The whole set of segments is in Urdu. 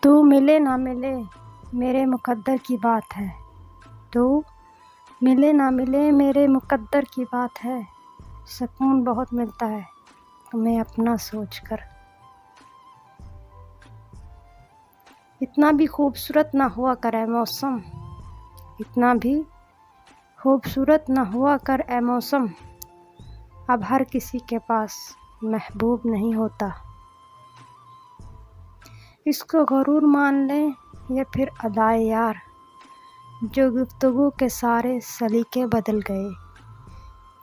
تو ملے نہ ملے میرے مقدر کی بات ہے، تو ملے نہ ملے میرے مقدر کی بات ہے، سکون بہت ملتا ہے تمہیں اپنا سوچ کر۔ اتنا بھی خوبصورت نہ ہوا کر اے موسم، اتنا بھی خوبصورت نہ ہوا کر اے موسم، اب ہر کسی کے پاس محبوب نہیں ہوتا۔ اس کو غرور مان لیں یا پھر ادائے یار، جو گفتگو کے سارے سلیقے بدل گئے۔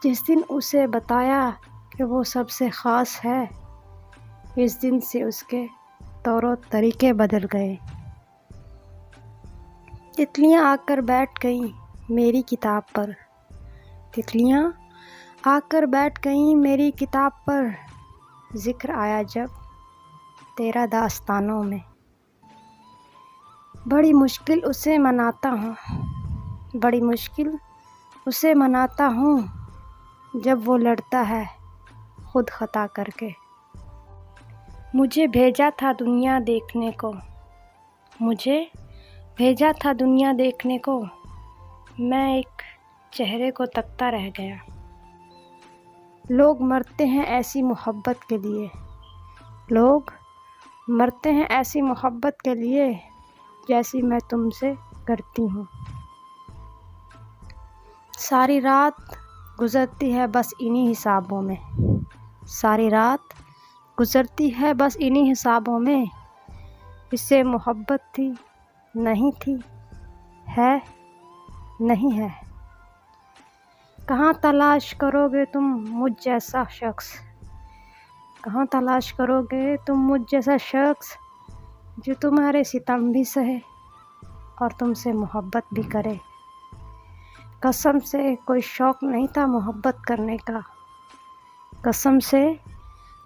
جس دن اسے بتایا کہ وہ سب سے خاص ہے، اس دن سے اس کے طور و طریقے بدل گئے۔ تتلیاں آ کر بیٹھ گئیں میری کتاب پر، تتلیاں آ کر بیٹھ گئیں میری کتاب پر، ذکر آیا جب تیرا داستانوں میں۔ بڑی مشکل اسے مناتا ہوں، بڑی مشکل اسے مناتا ہوں، جب وہ لڑتا ہے خود خطا کر کے۔ مجھے بھیجا تھا دنیا دیکھنے کو، مجھے بھیجا تھا دنیا دیکھنے کو، میں ایک چہرے کو تکتا رہ گیا۔ لوگ مرتے ہیں ایسی محبت کے لیے، لوگ مرتے ہیں ایسی محبت کے لیے، جیسی میں تم سے کرتی ہوں۔ ساری رات گزرتی ہے بس انہی حسابوں میں، ساری رات گزرتی ہے بس انہی حسابوں میں، اس سے محبت تھی نہیں تھی، ہے نہیں ہے۔ کہاں تلاش کرو گے تم مجھ جیسا شخص، کہاں تلاش کرو گے تم مجھ جیسا شخص، جو تمہارے ستم بھی سہے اور تم سے محبت بھی کرے۔ قسم سے کوئی شوق نہیں تھا محبت کرنے کا، قسم سے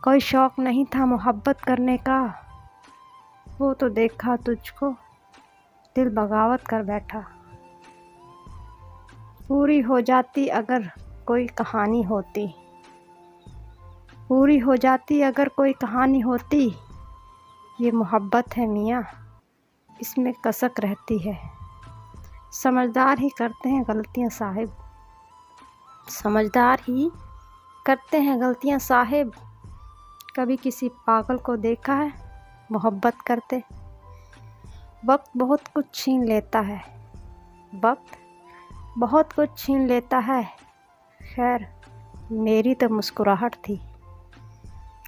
کوئی شوق نہیں تھا محبت کرنے کا، وہ تو دیکھا تجھ کو دل بغاوت کر بیٹھا۔ پوری ہو جاتی اگر کوئی کہانی ہوتی، پوری ہو جاتی اگر کوئی کہانی ہوتی، یہ محبت ہے میاں اس میں کسک رہتی ہے۔ سمجھدار ہی کرتے ہیں غلطیاں صاحب، سمجھدار ہی کرتے ہیں غلطیاں صاحب، کبھی کسی پاگل کو دیکھا ہے محبت کرتے؟ وقت بہت کچھ چھین لیتا ہے، وقت بہت کچھ چھین لیتا ہے، خیر میری تو مسکراہٹ تھی،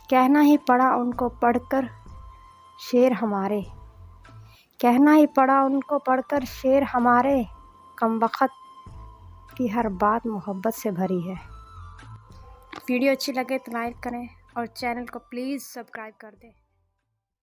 کہنا ہی پڑا ان کو پڑھ کر شعر ہمارے، کہنا ہی پڑا ان کو پڑھ کر شعر ہمارے، کم وقت کی ہر بات محبت سے بھری ہے۔ ویڈیو اچھی لگے تو لائک کریں اور چینل کو پلیز سبسکرائب کر دیں۔